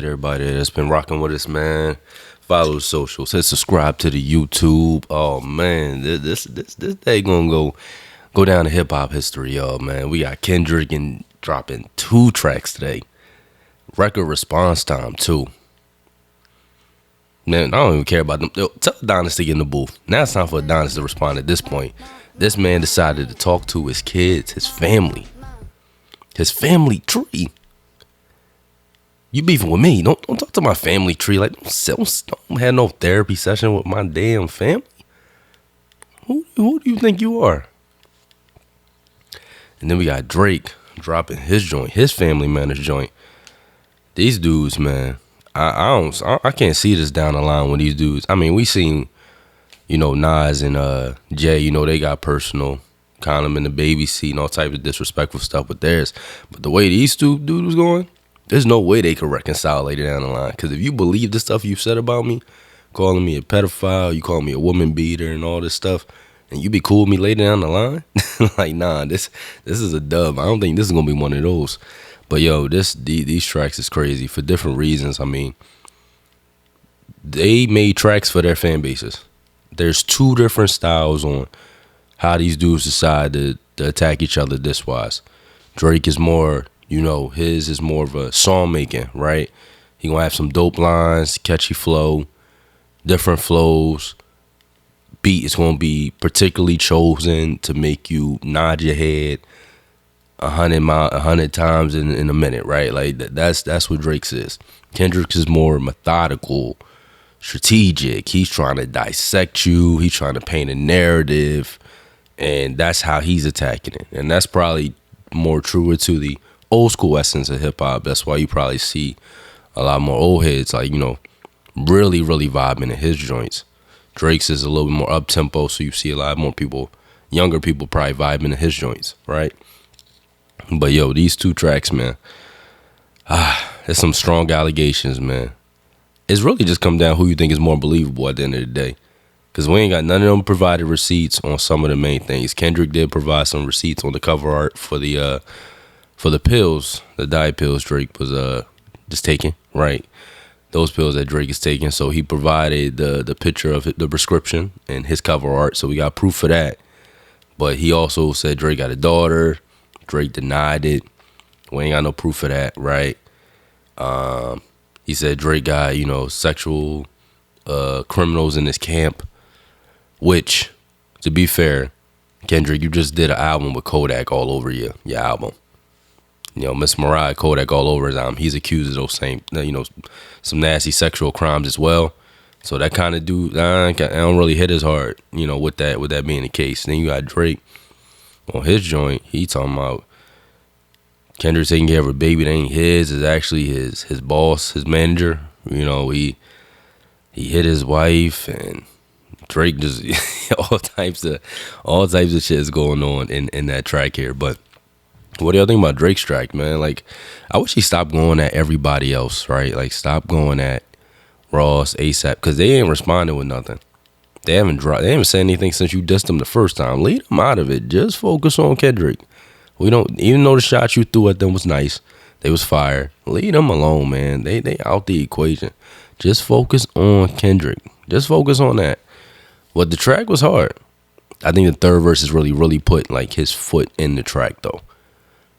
Everybody that's been rocking with us, man. Follow the socials. Hit subscribe to the YouTube. Oh man, this day gonna go down to hip hop history, y'all. Man, we got Kendrick and dropping 2 tracks today. Record response time too. Man, I don't even care about them. Yo, tell Adonis to get in the booth. Now it's time for Adonis to respond. At this point, this man decided to talk to his kids, his family tree. You beefing with me? Don't talk to my family tree. Like don't have no therapy session with my damn family. Who do you think you are? And then we got Drake dropping his joint, his family man's joint. These dudes, man, I can't see this down the line with these dudes. I mean, we seen, Nas and Jay, they got personal, kind of in the baby seat and all types of disrespectful stuff with theirs. But the way these two dudes was going, there's no way they could reconcile later down the line. Because if you believe the stuff you said about me, calling me a pedophile, you call me a woman beater and all this stuff, and you be cool with me later down the line, like, nah, this is a dub. I don't think this is going to be one of those. But, yo, these tracks is crazy for different reasons. I mean, they made tracks for their fan bases. There's 2 different styles on how these dudes decide to attack each other this wise. Drake is more... his is more of a song making, right? He gonna have some dope lines, catchy flow, different flows. Beat is gonna be particularly chosen to make you nod your head 100 times in a minute, right? Like that's what Drake's is. Kendrick's is more methodical, strategic. He's trying to dissect you. He's trying to paint a narrative, and that's how he's attacking it. And that's probably more truer to the old school essence of hip hop. That's why you probably see a lot more old heads like, really, really vibing in his joints. Drake's is a little bit more up tempo, so you see a lot more people, younger people probably vibing in his joints, right? But yo, these 2 tracks, man, there's some strong allegations, man. It's really just come down who you think is more believable at the end of the day. Because we ain't got none of them provided receipts on some of the main things. Kendrick did provide some receipts on the cover art for the pills, the diet pills Drake was just taking, right? Those pills that Drake is taking. So he provided the picture of the prescription and his cover art. So we got proof for that. But he also said Drake got a daughter. Drake denied it. We ain't got no proof for that, right? He said Drake got, sexual criminals in his camp. Which, to be fair, Kendrick, you just did an album with Kodak all over your album. Miss Mariah, Kodak all over his album. He's accused of those same, some nasty sexual crimes as well. So that kind of dude, I don't really hit as hard, with that being the case. Then you got Drake on his joint. He talking about Kendrick taking care of a baby that ain't his, is actually his boss, his manager. He hit his wife, and Drake just all types of shit is going on in that track here, but. What do y'all think about Drake's track, man? Like, I wish he stopped going at everybody else, right? Like, stop going at Ross, ASAP, because they ain't responding with nothing. They haven't said anything since you dissed them the first time. Leave them out of it. Just focus on Kendrick. We don't, even though the shots you threw at them was nice, they was fire. Leave them alone, man. They out the equation. Just focus on Kendrick. Just focus on that. But the track was hard. I think the third verse is really put like his foot in the track though.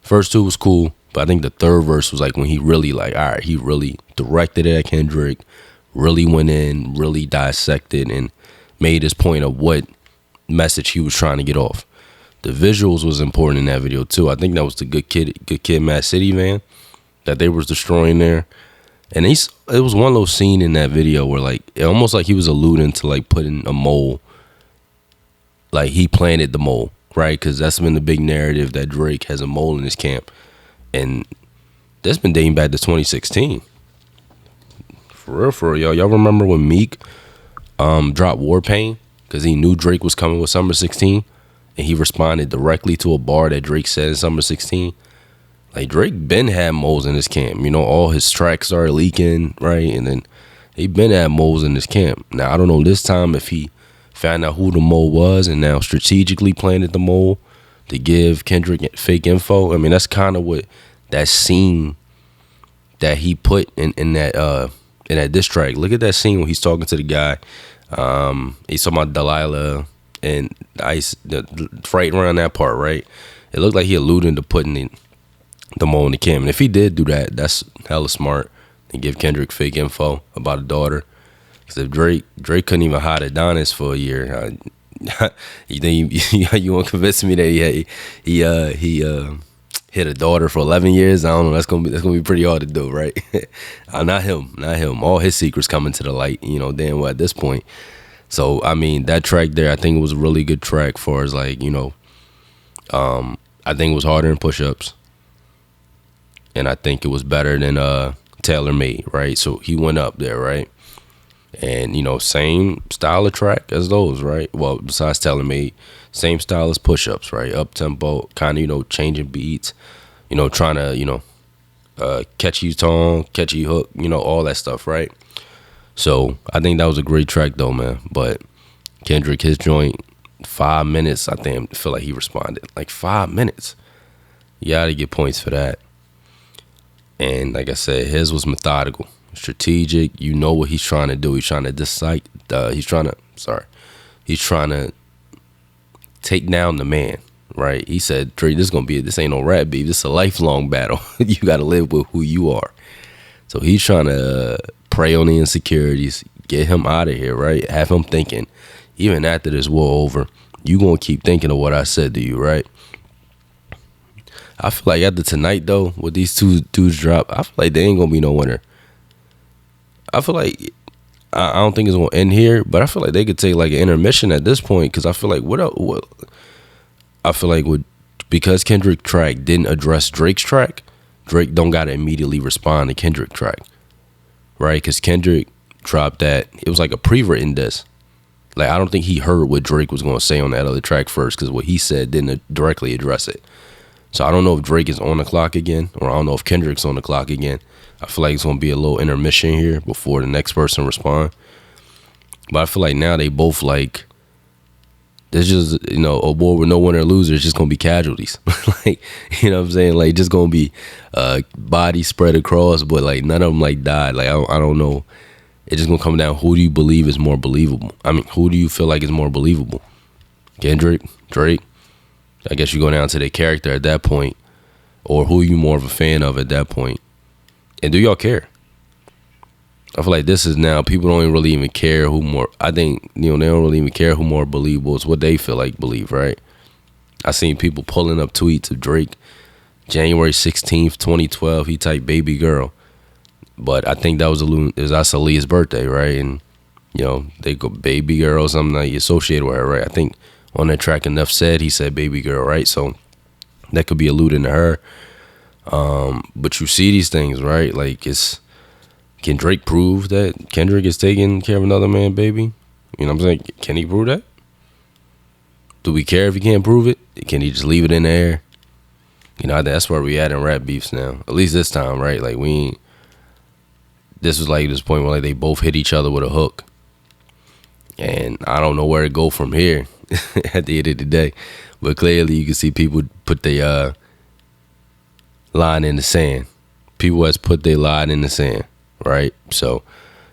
First 2 was cool, but I think the third verse was like when he really he really directed it at Kendrick, really went in, really dissected, and made his point of what message he was trying to get off. The visuals was important in that video too. I think that was the Good Kid, Mad City van that they was destroying there. And it was one of those scenes in that video where like it almost like he was alluding to like putting a mole, like he planted the mole. Right, because that's been the big narrative that Drake has a mole in his camp, and that's been dating back to 2016. For real, y'all. Y'all remember when Meek dropped War Pain because he knew Drake was coming with Summer 16, and he responded directly to a bar that Drake said in Summer 16. Like Drake been had moles in his camp. All his tracks started leaking, right, and then he been had moles in his camp. Now I don't know this time if he found out who the mole was and now strategically planted the mole to give Kendrick fake info. I mean, that's kind of what that scene that he put in that diss track. Look at that scene when he's talking to the guy. He's talking about Delilah and Ice, right around that part, right? It looked like he alluded to putting the mole in the cam. And if he did do that, that's hella smart. And give Kendrick fake info about a daughter. Because if Drake couldn't even hide Adonis for a year, you think you want to convince me that he hit a daughter for 11 years? I don't know. That's gonna be pretty hard to do, right? Not him. All his secrets coming to the light. Damn well at this point. So I mean, that track there, I think it was a really good track for as like I think it was harder than Push-Ups, and I think it was better than Tailor Made, right? So he went up there, right? And same style of track as those, right? Well, besides Tailor Made, same style as Push-Ups, right? Up tempo, kind of changing beats, trying to catchy tone, catchy hook, all that stuff, right? So I think that was a great track though, man. But Kendrick, his joint, 5 minutes. I feel like he responded like 5 minutes. You gotta get points for that. And like I said, his was methodical, strategic. You know what he's trying to do. He's trying to He's trying to take down the man, right? He said, Drake, this ain't no rap beef. This is a lifelong battle. You got to live with who you are. So he's trying to prey on the insecurities, get him out of here, right? Have him thinking, even after this war over, you going to keep thinking of what I said to you, right? I feel like after tonight, though, with these two dudes drop, I feel like they ain't going to be no winner. I feel like, I don't think it's going to end here, but I feel like they could take like an intermission at this point, because I feel like because Kendrick track didn't address Drake's track, Drake don't got to immediately respond to Kendrick track, right? Because Kendrick dropped that, it was like a pre-written diss. Like, I don't think he heard what Drake was going to say on that other track first, because what he said didn't directly address it. So I don't know if Drake is on the clock again, or I don't know if Kendrick's on the clock again. I feel like it's going to be a little intermission here before the next person respond. But I feel like now they both like, there's just, a war with no winner or loser. It's just going to be casualties. Like, what I'm saying? Like, just going to be bodies spread across, but like none of them like died. Like, I don't know. It's just going to come down, who do you believe is more believable? I mean, who do you feel like is more believable? Kendrick, Drake? I guess you go down to their character at that point, or who you more of a fan of at that point. And do y'all care? I feel like this is now, people don't really even care who more, I think, they don't really even care who more believable. It's what they feel like believe, right? I seen people pulling up tweets of Drake, January 16th, 2012, he typed baby girl. But I think that was Aaliyah's birthday, right? And, they go baby girl or something like associated with her, right? I think on that track, Enough Said, he said baby girl, right? So that could be alluding to her. But you see these things, right? Like, can Drake prove that Kendrick is taking care of another man, baby? You know what I'm saying? Can he prove that? Do we care if he can't prove it? Can he just leave it in the air? That's where we at in rap beefs now. At least this time, right? Like, this was like this point where like they both hit each other with a hook. And I don't know where to go from here at the end of the day. But clearly you can see people put their line in the sand. People has put their line in the sand, right? So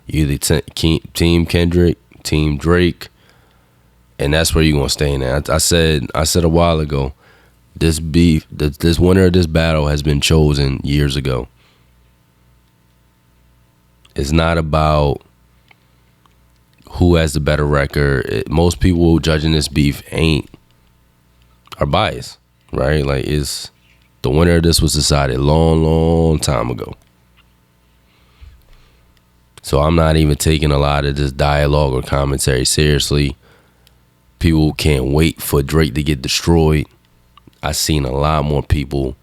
you either team Kendrick, team Drake, and that's where you're gonna stay in at. I said a while ago, this winner of this battle has been chosen years ago. It's not about who has the better record. Most people judging this beef are biased, right? Like, the winner of this was decided long time ago. So I'm not even taking a lot of this dialogue or commentary seriously. People can't wait for Drake to get destroyed. I've seen a lot more people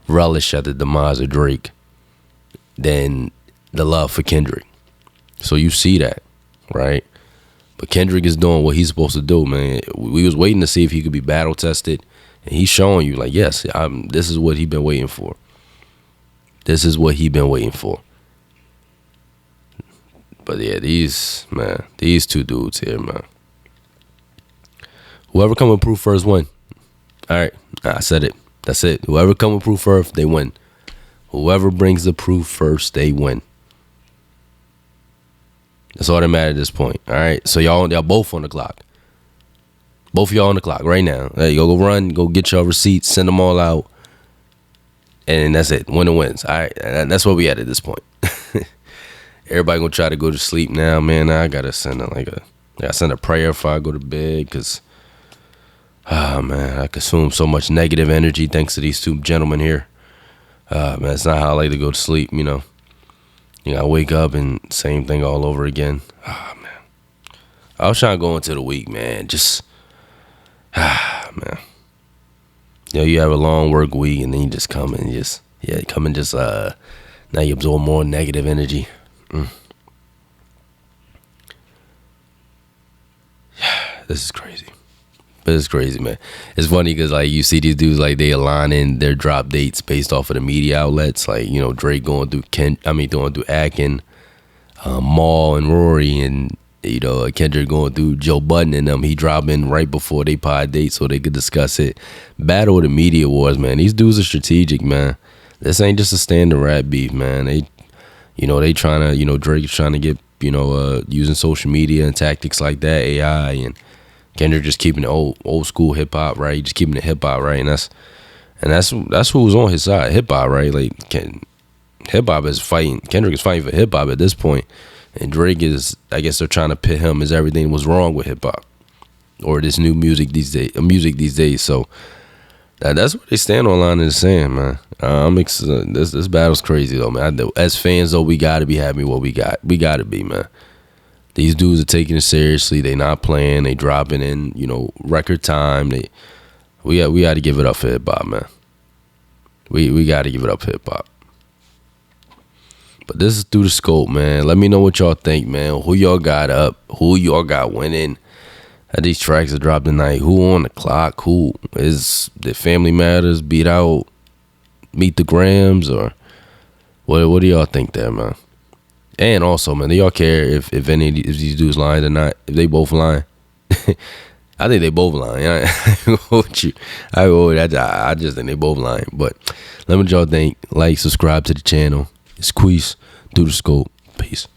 relish at the demise of Drake than the love for Kendrick. So you see that, right? But Kendrick is doing what he's supposed to do, man. We was waiting to see if he could be battle tested, and he's showing you, like, yes, this is what he's been waiting for. This is what he's been waiting for. But yeah, these two dudes here, man. Whoever come with proof first win. All right, I said it. That's it. Whoever come with proof first, they win. Whoever brings the proof first, they win. That's all that matters at this point. All right. So y'all both on the clock. Both of y'all on the clock right now. Hey, go run, go get your receipts, send them all out, and that's it. Winner wins. All right. That's where we at this point. Everybody gonna try to go to sleep now, man. I gotta send a prayer before I go to bed, cause man, I consume so much negative energy thanks to these two gentlemen here. Man, it's not how I like to go to sleep, you know. I wake up and same thing all over again. Man. I was trying to go into the week, man. Just man. You have a long work week and then you just come and now you absorb more negative energy. This is crazy. But it's crazy, man. It's funny because like you see these dudes like they aligning their drop dates based off of the media outlets. Like, Drake going through going through Akin, Maul and Rory, and Kendrick going through Joe Budden and them. He dropping right before they pod date so they could discuss it. Battle of the media wars, man. These dudes are strategic, man. This ain't just a standard rap beef, man. They trying to, Drake's trying to get, using social media and tactics like that, AI, and Kendrick just keeping it old school hip hop, right? Just keeping it hip hop, right? And that's who's on his side, hip hop, right? Like hip hop is fighting. Kendrick is fighting for hip hop at this point, and Drake is. I guess they're trying to pit him as everything was wrong with hip hop or this new music these days. So that's what they stand online and saying, man. This battle's crazy though, man. As fans though, we gotta be happy with what we got. We gotta be, man. These dudes are taking it seriously. They not playing. They dropping in, record time. We got to give it up for hip hop, man. We got to give it up for hip hop. But this is Through the Scope, man. Let me know what y'all think, man. Who y'all got up? Who y'all got winning? How these tracks are dropped tonight? Who on the clock? Who is the Family Matters beat out? Meet the Grams, or what do y'all think there, man? And also, man, do y'all care if any of these dudes lying or not? If they both lying? I think they both lying. I just think they both lying. But let me know what y'all think. Like, subscribe to the channel. It's Queese, Through the Scope. Peace.